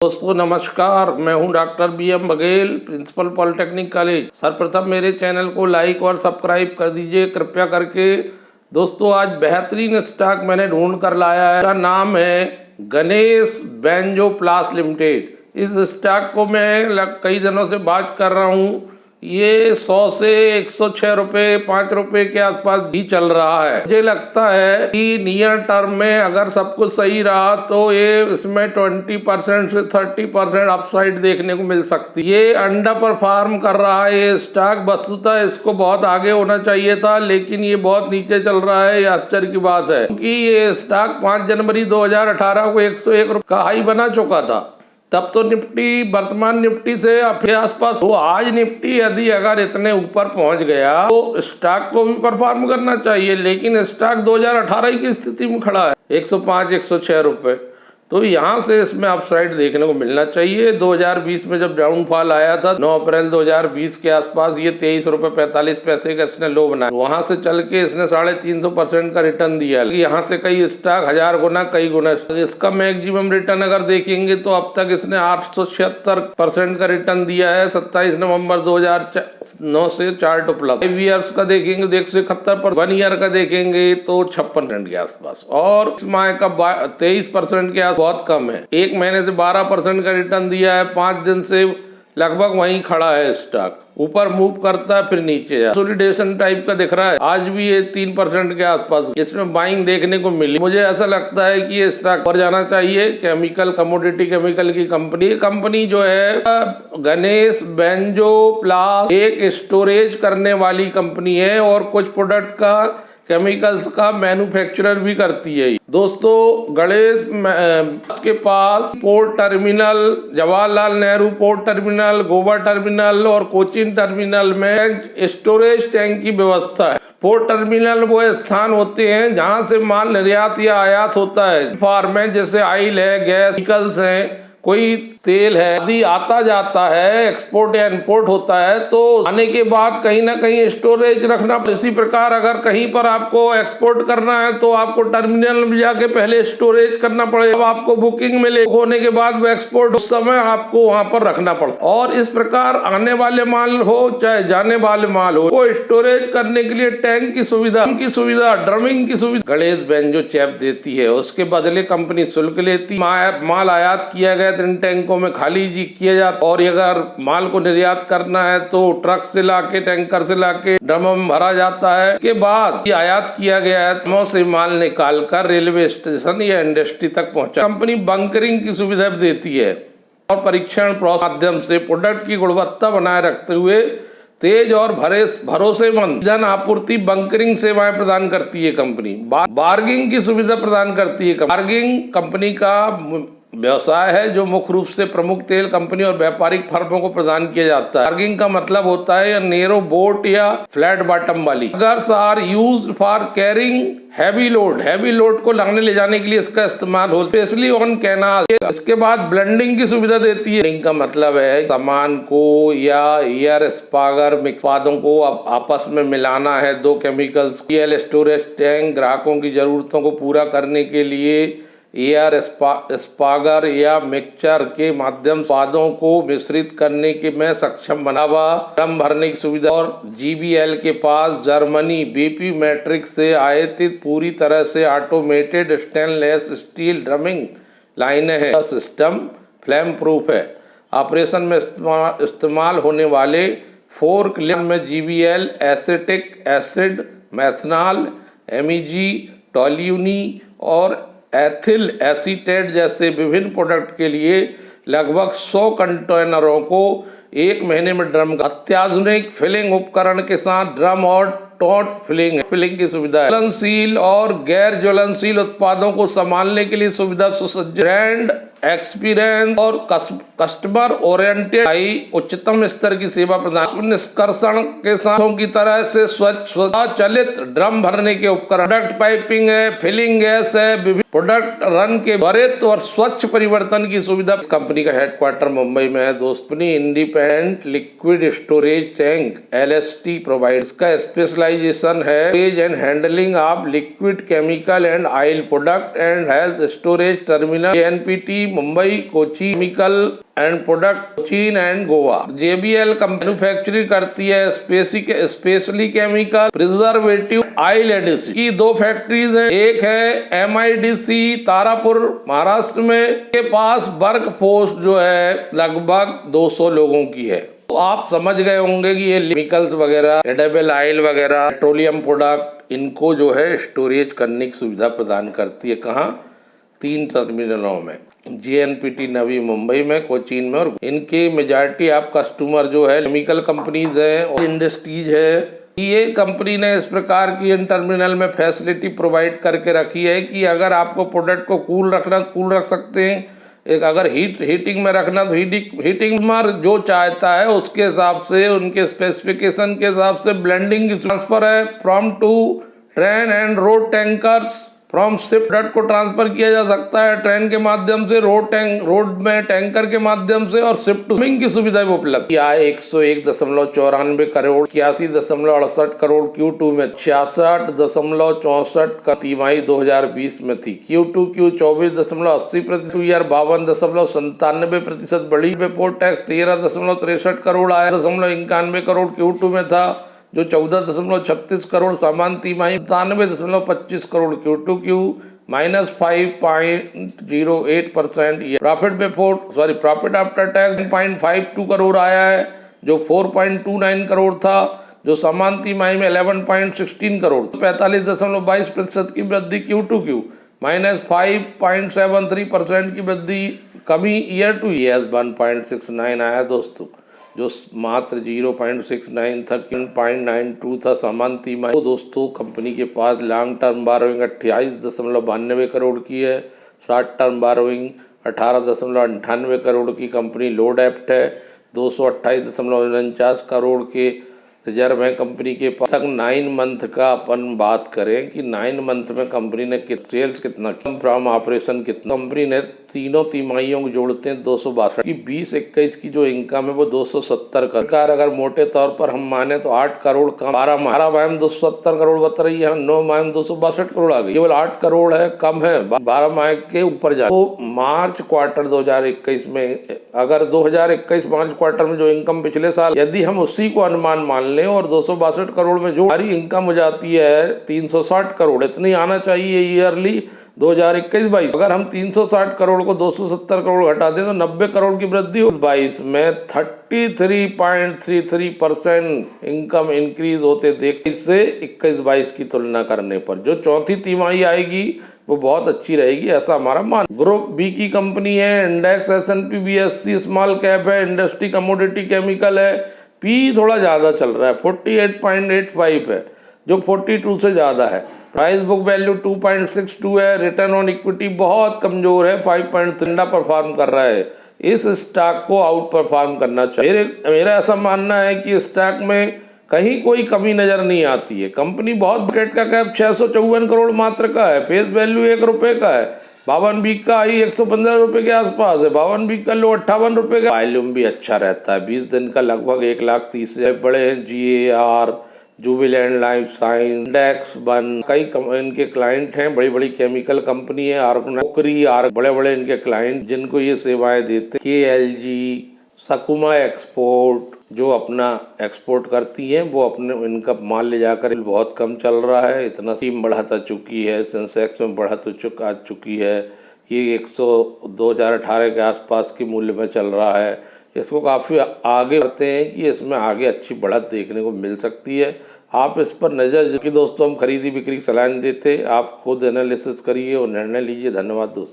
दोस्तों नमस्कार, मैं हूं doctor BM Baghel, principal polytechnic college. सर्वप्रथम मेरे चैनल को लाइक और सब्सक्राइब कर दीजिए कृपया करके। दोस्तों आज बेहतरीन स्टॉक मैंने ढूंढ कर लाया है। इसका नाम है गणेश बेंजोप्लास्ट लिमिटेड। इस स्टॉक को मैं कई दिनों से बात कर रहा हूँ। ये 100 से 106 रुपये 5 रुपये के आसपास भी चल रहा है। मुझे लगता है कि नियर टर्म में अगर सब कुछ सही रहा तो ये इसमें 20% से 30% अपसाइड देखने को मिल सकती है। ये अंडर परफॉर्म कर रहा है ये स्टॉक। वस्तुतः इसको बहुत आगे होना चाहिए था, लेकिन ये बहुत नीचे चल रहा है। ये आश्चर्य की बात है क्योंकि ये स्टॉक 5 जनवरी 2018 को 101 रुपये का हाई बना चुका था। तब तो निफ्टी वर्तमान निफ्टी से अपने आसपास तो आज निफ्टी यदि अगर इतने ऊपर पहुंच गया तो स्टॉक को भी परफॉर्म करना चाहिए, लेकिन स्टॉक 2018 की स्थिति में खड़ा है 105 106 रुपये। तो यहाँ से इसमें अपसाइड देखने को मिलना चाहिए। 2020 में जब डाउनफॉल आया था 9 अप्रैल 2020 के आसपास, ये 23 रुपये 45 पैसे का इसने लो बनाया। वहां से चल के इसने 350% का रिटर्न दिया। यहाँ से कई स्टॉक 1000 गुना कई गुना। इसका मैक्सिमम रिटर्न अगर देखेंगे तो अब तक इसने 876% का रिटर्न दिया है। 27 नवंबर 2009 से चार्ट उपलब्ध। 5 ईयर्स का देखेंगे 171 पर, 1 ईयर का देखेंगे तो 56% के आसपास, और इस माह का 23% के आसपास बहुत कम है। एक महीने से 12% का रिटर्न दिया है। 5 दिन से लगभग वहीं खड़ा है स्टॉक। ऊपर मूव करता है फिर नीचे कंसोलिडेशन टाइप का दिख रहा है। आज भी ये 3% के आसपास इसमें बाइंग देखने को मिली। मुझे ऐसा लगता है कि ये स्टॉक पर जाना चाहिए। कमोडिटी केमिकल की कंपनी जो है गणेश बेंजोप्लास्ट एक स्टोरेज करने वाली कंपनी है और कुछ प्रोडक्ट का केमिकल्स का मैन्युफैक्चरर भी करती है। दोस्तों गणेश के पास port terminal, Jawaharlal Nehru port terminal, Goa terminal और कोचीन टर्मिनल में स्टोरेज टैंक की व्यवस्था है। पोर्ट टर्मिनल वो स्थान होते हैं जहां से माल निर्यात या आयात होता है। फार्म में जैसे ऑयल है, गैस, केमिकल्स हैं, कोई तेल है, यदि आता जाता है, एक्सपोर्ट या इंपोर्ट होता है तो आने के बाद कहीं ना कहीं स्टोरेज रखना। इसी प्रकार अगर कहीं पर आपको एक्सपोर्ट करना है तो आपको टर्मिनल में जाके पहले स्टोरेज करना पड़ेगा। अब आपको बुकिंग मिले होने के बाद वो एक्सपोर्ट उस समय आपको वहां पर रखना पड़ता। और इस प्रकार आने वाले माल हो चाहे जाने वाले माल हो, वो स्टोरेज करने के लिए टैंक की सुविधा, ड्रमिंग की सुविधा गणेश बेंजो चैप देती है। उसके बदले कंपनी शुल्क लेती। माल आयात किया गया इन टैंकों में खाली किया जाता, और अगर माल को निर्यात करना है तो ट्रक से लाके, टैंकर से लाके ड्रम में भरा जाता है। इसके बाद आयात किया गया है ड्रमों से माल निकाल कर रेलवे स्टेशन या इंडस्ट्री तक पहुंचा। कंपनी बंकरिंग की सुविधा भी देती है और परीक्षण प्रोसेस माध्यम से प्रोडक्ट की गुणवत्ता बनाए रखते हुए तेज और भरोसेमंद जन आपूर्ति बंकरिंग सेवाएं प्रदान करती है। कंपनी बार्गिंग की सुविधा प्रदान करती है। बार्गिंग कंपनी का व्यवसाय है जो मुख्य रूप से प्रमुख तेल कंपनी और व्यापारिक फर्मों को प्रदान किया जाता है। बार्गिंग का मतलब होता है नेरो बोट या फ्लैट बॉटम वाली। गर्स are used for carrying heavy load को लाने ले जाने के लिए इसका इस्तेमाल होता है, स्पेशली ऑन कैनाल। इसके बाद ब्लेंडिंग की सुविधा देती है। ब्लेंडिंग का मतलब है सामान को या एयर स्पागर उत्पादों को आपस में मिलाना है। 2 केमिकल्स स्टोरेज टैंक ग्राहकों की जरूरतों को पूरा करने के लिए एयर स्पागर या मिक्सचर के माध्यम उत्पादों को मिश्रित करने के में सक्षम बनावा। ड्रम भरने की सुविधा। और GBL के पास जर्मनी BP मैट्रिक्स से आयातित पूरी तरह से ऑटोमेटेड स्टेनलेस स्टील ड्रमिंग लाइनें हैं। सिस्टम फ्लेम प्रूफ है। ऑपरेशन में इस्तेमाल होने वाले फोर्क लिफ्ट में GBL acetic acid, methanol, MEG, टोल्यूनी और एथिल एसीटेट जैसे विभिन्न प्रोडक्ट के लिए लगभग 100 कंटेनरों को 1 महीने में ड्रम का अत्याधुनिक फिलिंग उपकरण के साथ ड्रम और टॉट फिलिंग की सुविधा है। ज्वलनशील और गैर ज्वलनशील उत्पादों को संभालने के लिए सुविधा सुसज्जित। ब्रांड एक्सपीरियंस और कस्टमर ओरिएंटेड उच्चतम स्तर की सेवा प्रदान। निष्कर्षण के साथों की तरह से स्वचालित ड्रम भरने के उपकरण, प्रोडक्ट पाइपिंग है, फिलिंग गैस है, विभिन्न प्रोडक्ट रन के त्वरित और स्वच्छ परिवर्तन की सुविधा। इस कंपनी का हेडक्वार्टर मुंबई में है। दोस्तों independent liquid storage tank LST provide. इसका स्पेशलाइज ऑर्गेनाइजेशन है storage and handling of liquid chemical and oil product and has storage terminal JNPT Mumbai, Kochi chemical and product Cochin and Goa. JBL manufacturing करती है specially chemical preservative oil adhesive की 2 factories है। एक है MIDC Tarapur Maharashtra में, के पास वर्क फोर्स जो है लगभग 200 लोगों की है। तो आप समझ गए होंगे कि ये केमिकल्स वगैरह, एडिबल ऑयल वगैरह, पेट्रोलियम प्रोडक्ट, इनको जो है स्टोरेज करने की सुविधा प्रदान करती है। कहाँ? 3 टर्मिनलों में, JNPT नवी मुंबई में, कोचीन में, और इनके मेजॉरिटी आप कस्टमर जो है केमिकल कंपनीज है और इंडस्ट्रीज है। ये कंपनी ने इस प्रकार की इन टर्मिनल में फैसिलिटी प्रोवाइड करके रखी है कि अगर आपको प्रोडक्ट को कूल रखना तो कूल रख सकते हैं, एक अगर हीटिंग में रखना तो हीटिंग में जो चाहता है उसके हिसाब से, उनके स्पेसिफिकेशन के हिसाब से ब्लेंडिंग की ट्रांसफर है from to train and road tankers. From ship product को ट्रांसफर किया जा सकता है ट्रेन के माध्यम से, रोड में टैंकर के माध्यम से, और शिप टू स्विमिंग की सुविधा भी उपलब्ध है। 101.94 करोड़, 81.68 करोड़ Q2 में, 66.64 का तिमाही 2020 में थी। Q2 24.80% ईयर 52.97% बढ़ी। बिफोर टैक्स 13.63 करोड़ आया, 91 करोड़ Q2 में था, जो 14.36 करोड़ समान तिमाही, 97.25 crore Q2Q -5.08%। Profit after tax 9.52 crore आया है, जो 4.29 करोड़ था, जो समान तिमाही में 11.16 करोड़, 45.22% की वृद्धि Q2Q, -5.73% की वृद्धि, कमी ईयर टू ईयर 1.69 आया दोस्तों, जो मात्र 0.69 था, 0.92 था समान तिमाही। तो दोस्तों कंपनी के पास लॉन्ग टर्म बारोइंग 28.92 करोड़ की है, शॉर्ट टर्म बारोइंग 18.98 करोड़ की। कंपनी लो डेप्ट है, 228.49 करोड़ के रिजर्व है कंपनी के पास। तक 9 मंथ का अपन बात करें कि 9 मंथ में कंपनी ने सेल्स कितना, फ्रॉम ऑपरेशन कितना, कंपनी ने तीनों तिमाहियों को जोड़ते हैं 262 की 20-21 की जो इनकम है वो 270 करोड़। अगर मोटे तौर पर हम माने तो 8 करोड़ कम, 12 माह में 270 करोड़ बता रही है, 9 माह में 262 करोड़ आ गई। केवल 8 करोड़ है, कम है, 12 माह के ऊपर जा। तो मार्च क्वार्टर 2021 में, अगर 2021 मार्च क्वार्टर में जो इनकम पिछले साल, यदि हम उसी को अनुमान मान लें और 262 करोड़ में जो हमारी इनकम हो जाती है 360 करोड़, इतनी आना चाहिए ईयरली 2021-22। अगर हम 360 करोड़ को 270 करोड़ घटा दें तो 90 करोड़ की वृद्धि 22 में 33.33% इनकम इंक्रीज होते देखते, इससे 21-22 की तुलना करने पर जो चौथी तिमाही आएगी वो बहुत अच्छी रहेगी, ऐसा हमारा मान। ग्रुप बी की कंपनी है, index S&P BSE small cap है, इंडस्ट्री कमोडिटी केमिकल है, पी थोड़ा ज़्यादा चल रहा है, 48.85 है, जो 42 से ज़्यादा है। प्राइस बुक वैल्यू 2.62 है, रिटर्न ऑन इक्विटी बहुत कमज़ोर है, 5.3 परफॉर्म कर रहा है। इस स्टॉक को आउट परफॉर्म करना चाहिए। मेरा ऐसा मानना है कि स्टॉक में कहीं कोई कमी नज़र नहीं आती है। कंपनी बहुत, मार्केट का कैप 654 करोड़ मात्र का है, फेस वैल्यू 1 रुपये का है, 52 वीक का आई 115 रुपये के आसपास है, 52 वीक का लो 58 रुपये का। वॉल्यूम भी अच्छा रहता है, 20 दिन का लगभग 1,30,000 से बड़े हैं। GAR, Jubilant life science, index one, कई इनके क्लाइंट हैं, बड़ी बड़ी केमिकल कंपनी है, आर्गोनोकरी, बड़े बड़े इनके क्लाइंट जिनको ये सेवाएं देते हैं। KLG, सकुमा एक्सपोर्ट, जो अपना एक्सपोर्ट करती हैं, वो अपने इनका माल ले जाकर बहुत कम चल रहा है, इतना टीम बढ़ाता चुकी है, सेंसेक्स में बढ़ा आ चुकी है, ये 2018 के आसपास के मूल्य में चल रहा है। इसको काफ़ी आगे बढ़ते हैं कि इसमें आगे अच्छी बढ़त देखने को मिल सकती है। आप इस पर नज़र, कि दोस्तों हम खरीदी बिक्री की सलाह नहीं देते, आप खुद एनालिसिस करिए और निर्णय लीजिए। धन्यवाद दोस्तों।